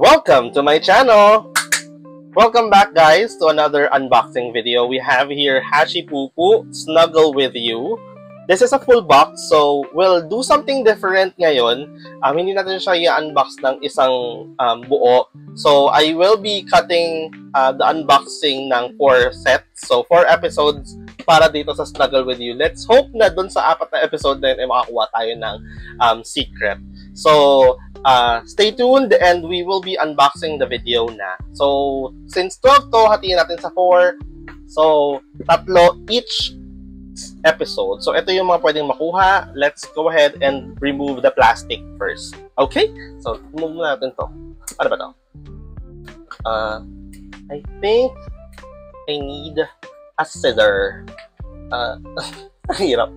Welcome to my channel! Welcome back guys to another unboxing video. We have here Hachipupu Snuggle With You. This is a full box, so we'll do something different ngayon. Hindi natin siya i-unbox ng isang buo. So I will be cutting the unboxing ng 4 sets. So 4 episodes para dito sa Snuggle With You. Let's hope na dun sa 4 na episode na yun ay makakuha tayo ng secret. So stay tuned and we will be unboxing the video na. So since 12 to, hatiin natin sa 4. So 3 each episode. So ito yung mga pwedeng makuha. Let's go ahead and remove the plastic first. Okay? So remove natin to. Ano ba to? I think I need a scissor. Hirap.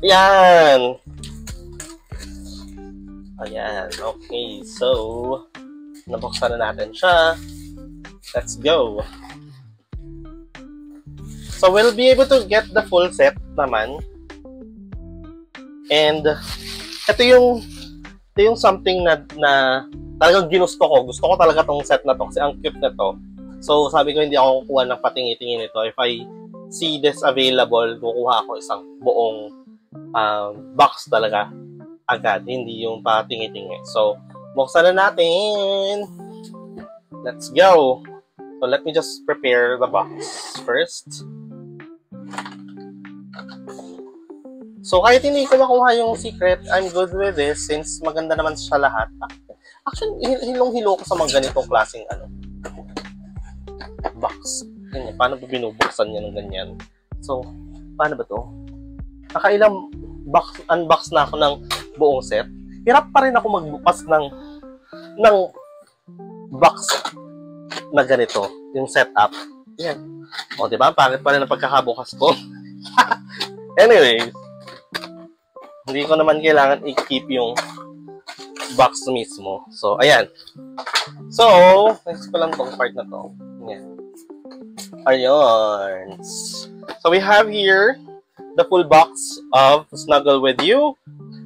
Yan. Ayan. Okay. So, nabuksan na natin siya. Let's go. So, we'll be able to get the full set naman. And, ito yung something na talagang ginusto ko. Gusto ko talaga tong set na to kasi ang cute na to. So, sabi ko hindi ako kukuha ng patingi-tingi nito. If I see this available, kukuha ako isang buong box talaga agad. Hindi yung patingi-tingi. So, buksan na natin. Let's go. So, let me just prepare the box first. So, kahit hindi ko makuha yung secret, I'm good with this since maganda naman siya lahat. Actually, hilong-hilo ko sa mga ganitong klaseng box. Ganyan. Paano ba binubuksan niya ng ganyan? So, paano ba to? Nakailang unbox na ako ng buong set. Hirap pa rin ako magbukas ng box na ganito. Yung setup. Yan. O, diba? Pangit pa rin ang pagkakabukas ko. Anyways, hindi ko naman kailangan i-keep yung box mismo. So, ayan. So, next ko lang tong part na to. Ayan. Ayan. So, we have here the full box of Snuggle With You.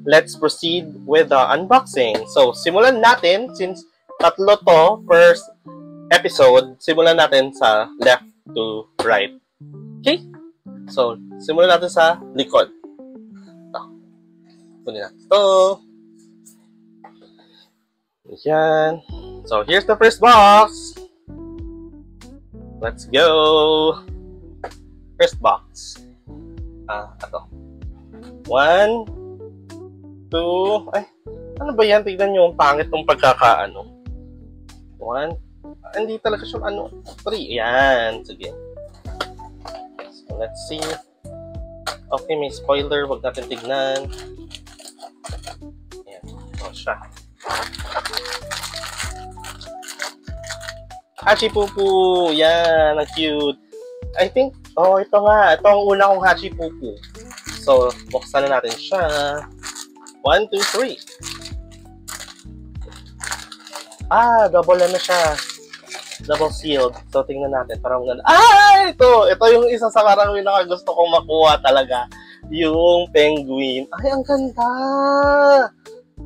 Let's proceed with the unboxing. So, simulan natin, since 3 to first episode, simulan natin sa left to right. Okay? So, simulan natin sa likod. Ito. Kunin natin ito. Ayan. So, here's the first box. Let's go. First box. Ito. 1, 2, ay, ano ba yan? Tignan nyo, ang pangit ng pagkakaano. 1, hindi talaga siya, 3. Ayan, sige. So, let's see. Okay, may spoiler. Huwag natin tignan. Ayan, ito siya. Hachipupu! Yan, ang cute. I think, ito nga. Ito ang una kong Hachipupu. So, buksan na natin siya. 1, 2, 3. Double na siya. Double sealed. So, tingnan natin. Parang ganda. Ito! Ito yung isa sa parang gusto kong makuha talaga. Yung penguin. Ay, ang ganda!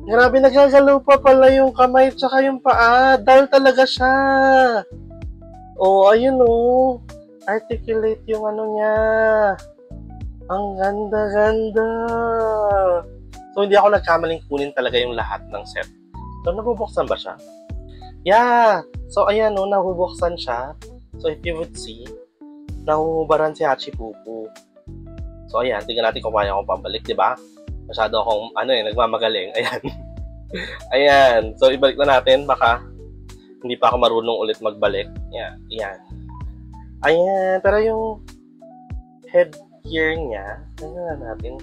Grabe, nagagalaw pa pala yung kamay tsaka yung paa. Dahil talaga siya. Ayun articulate yung niya. Ang ganda-ganda. So, hindi ako nagkamaling kunin talaga yung lahat ng set. So, nabubuksan ba siya? Yeah. So, ayan nabubuksan siya. So, if you would see, nahuhubaran si Hachipupu. So, ayan. Tingnan natin kung kaya akong pabalik, di ba? Masyado akong, nagmamagaling. Ayan. Ayan. So, ibalik na natin. Baka hindi pa ako marunong ulit magbalik. Ayan. Ayan. Ayan. Pero yung headgear niya, tingnan natin.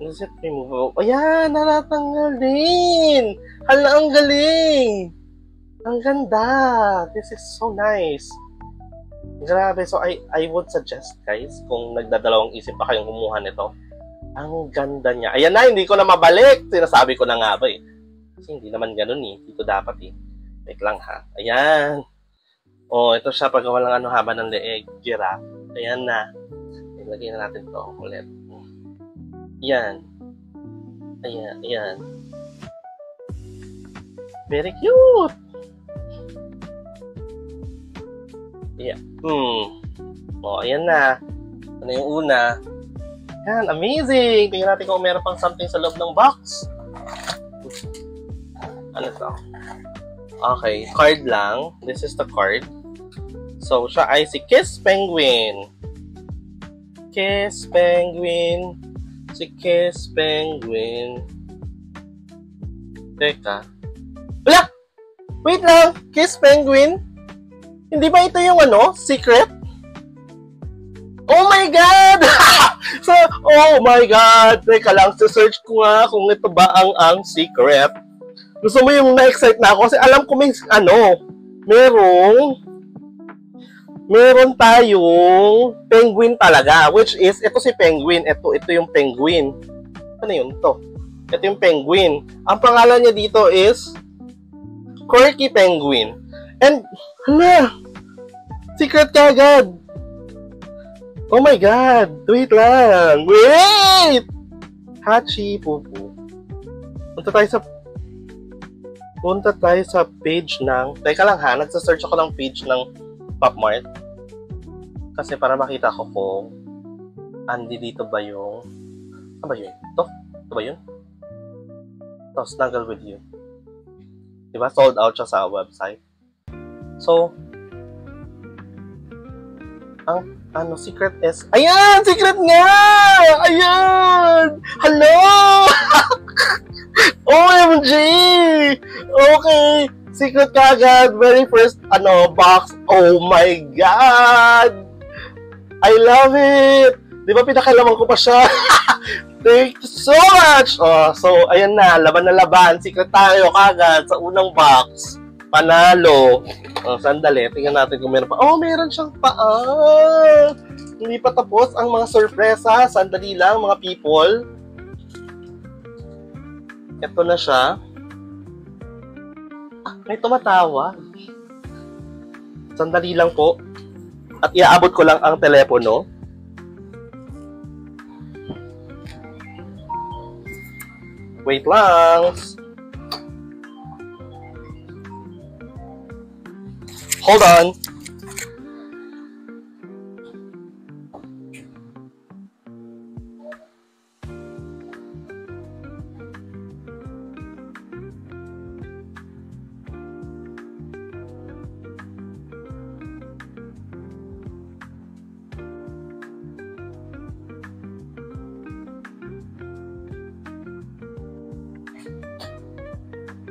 Is it removable? Ayan. Natatanggal din. Hala, ang galing. Ang ganda. This is so nice. Grabe. So, I would suggest, guys, kung nagdadalawang isip pa kayong kumuha nito, ang ganda niya. Ayan na, hindi ko na mabalik. Sinasabi ko na nga ba eh. Kasi hindi naman ganun eh. Dito dapat eh. Wait lang ha. Ayan. Ito siya pag walang haba ng leeg. Giraffe. Ayan na. Ilagay na natin to ulit. Ayan. Ayan. Ayan. Very cute! Yeah. Ayan na. Ano yung una? Yan, amazing! Tingnan natin kung meron pang something sa loob ng box. Ano to? Okay, card lang. This is the card. So, siya ay si Kiss Penguin. Kiss Penguin. Si Kiss Penguin. Teka. Wala! Wait lang! Kiss Penguin? Hindi ba ito yung secret? Oh my God! So, oh my God! Teka lang, search ko nga kung ito ba ang secret. Gusto mo yung na-excite na ako? Kasi alam ko may, meron tayong penguin talaga. Which is, ito si penguin. Ito yung penguin. Ano yun? Ito yung penguin. Ang pangalan niya dito is Quirky Penguin. And, secret ka agad. Oh my God! Wait lang! Wait! Hachi Pupu. Punta tayo sa page ng... Teka lang ha, nagsasearch ako ng page ng PopMart. Kasi para makita ko kung andi dito ba yung... Ano ba yun? Ito ba yun? Ito, Snuggle With You. Diba? Sold out siya sa website. So, ang secret is... Ayan! Secret nga! Ayan! Hello! OMG! Okay! Secret ka agad. Very first, box. Oh my God! I love it! Di ba pinakalaman ko pa siya? Thank you so much! Oh, so, ayan na. Laban na laban. Secret tayo kagad sa unang box. Panalo. Oh, sandali. Tingnan natin kung meron pa. Oh, meron siyang paa. Hindi pa tapos ang mga sorpresa. Sandali lang, mga people. Ito na siya. May tumatawa. Sandali lang po. At iaabot ko lang ang telepono. Wait lang. Hold on.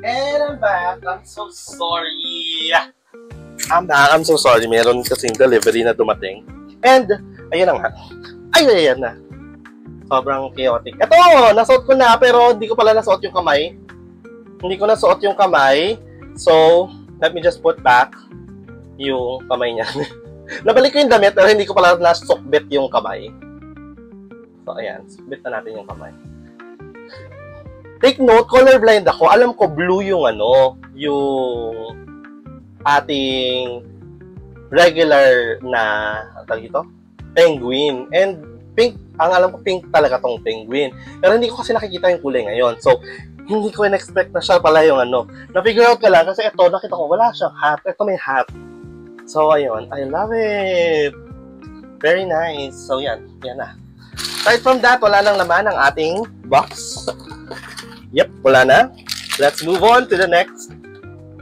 And I'm back. I'm so sorry. I'm back. I'm so sorry. Meron kasing delivery na dumating. And, ayun na nga. Ayan na. Sobrang chaotic. Ito! Nasuot ko na, pero hindi ko pala nasuot yung kamay. Hindi ko nasuot yung kamay. So, let me just put back yung kamay niya. Nabalik ko yung damit, pero hindi ko pala nasukbit yung kamay. So, ayan. Sukbit na natin yung kamay. Take note, colorblind ako. Alam ko blue yung yung ating regular na penguin. And pink, ang alam ko pink talaga tong penguin. Pero hindi ko kasi nakikita yung kulay ngayon. So, hindi ko in-expect na siya pala yung Na-figure out ka lang kasi ito, nakita ko wala siyang hat. Ito may hat. So, ayun. I love it. Very nice. So, yan. Yan na. Aside from that, wala nang laman ang ating box. Yep, wala na. Let's move on to the next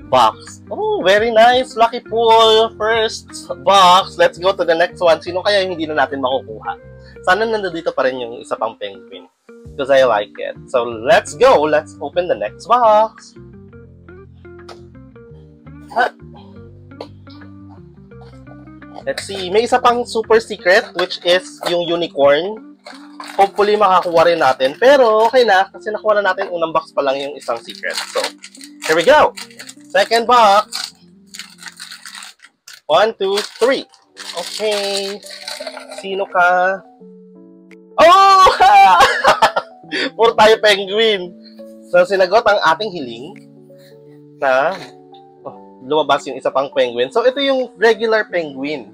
box. Oh, very nice. Lucky pull. First box. Let's go to the next one. Sino kaya yung hindi na natin makukuha? Sana nandito pa rin yung isa pang penguin. Because I like it. So, let's go. Let's open the next box. Let's see. May isa pang super secret, which is yung unicorn. Hopefully, makakuha rin natin. Pero, okay na. Kasi nakuha na natin unang box pa lang yung isang secret. So, here we go. Second box. 1, 2, 3. Okay. Sino ka? Oh! Puro tayo penguin. So, sinagot ang ating hiling na lumabas yung isa pang penguin. So, ito yung regular penguin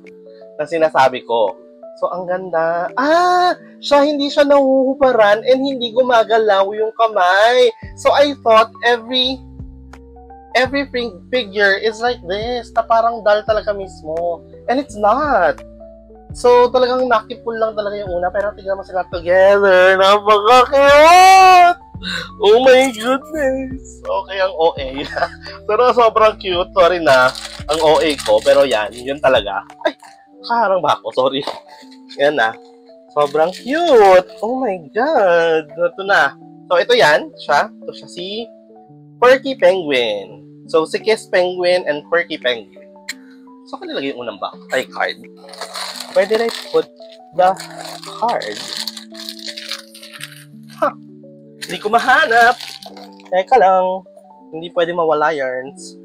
na sinasabi ko. So, ang ganda. Siya hindi siya nahuhuparan and hindi gumagalaw yung kamay. So, I thought every every figure is like this, na parang doll talaga mismo. And it's not. So, talagang nakipul lang talaga yung una, pero tignan mo sila together. Napaka-cute! Oh my goodness! Okay, ang OA. Pero sobrang cute. Sorry na, ang OA ko. Pero yan, yun talaga. Ay, kaharang ba ako? Sorry. Yan na. Sobrang cute! Oh my God! Ito na. So, ito yan. Ito siya si Quirky Penguin. So, si Kiss Penguin and Quirky Penguin. So, kanilagay yung unang box. Ay, card. Where did I put the card? Huh. Hindi ko mahanap. Teka lang. Hindi pwede mawala yarns.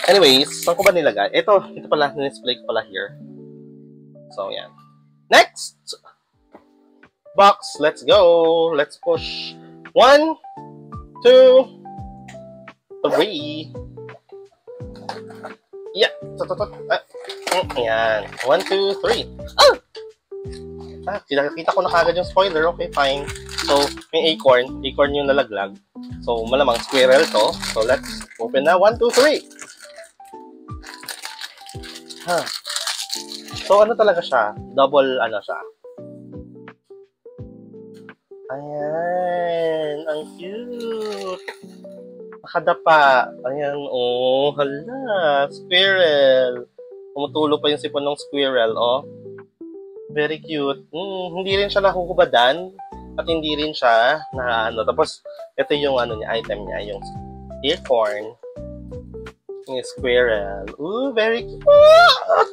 Anyways, saan ko ba nilagay? Ito pala, display ko pala here. So, yan. Next! Box, let's go. Let's push. 1, 2, 3. Yeah. Yan. 1, 2, 3. Kita ko na kagad yung spoiler. Okay, fine. So, may acorn. Acorn yung nalaglag. So, malamang squirrel to. So, let's open na. 1, 2, 3. So, ano talaga siya? Double, ano siya? Ayan. Ang cute. Nakadapa. Ayan. Oh, hala. Squirrel. Tumutulo pa yung sipon ng squirrel, oh. Very cute. Hindi rin siya nahuhubadan at hindi rin siya na ano. Tapos, ito yung ano niya, item niya, yung acorn. Yung squirrel. Ooh, very cute!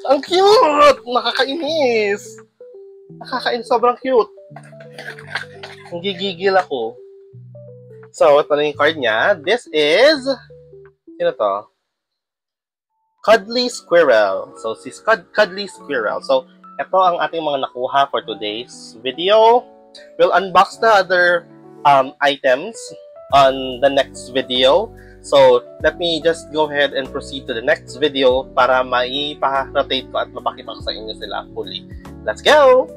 Ang cute! Nakakainis! Sobrang cute. Gigigil ako. So, ito na yung card niya. This is... Sino to? Cuddly Squirrel. So, si Cuddly Squirrel. So, ito ang ating mga nakuha for today's video. We'll unbox the other items on the next video. So, let me just go ahead and proceed to the next video para maipa-rotate ko at mapakita ko sa inyo sila fully. Let's go!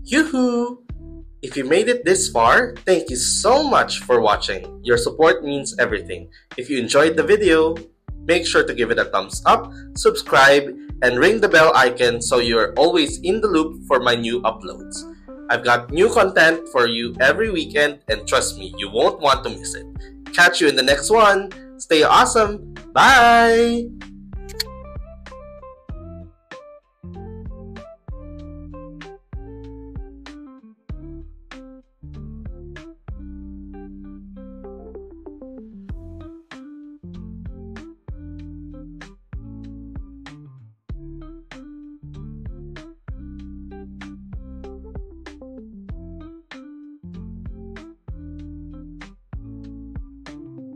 Yoo-hoo! If you made it this far, thank you so much for watching. Your support means everything. If you enjoyed the video, make sure to give it a thumbs up, subscribe, and ring the bell icon so you're always in the loop for my new uploads. I've got new content for you every weekend, and trust me, you won't want to miss it. Catch you in the next one. Stay awesome. Bye!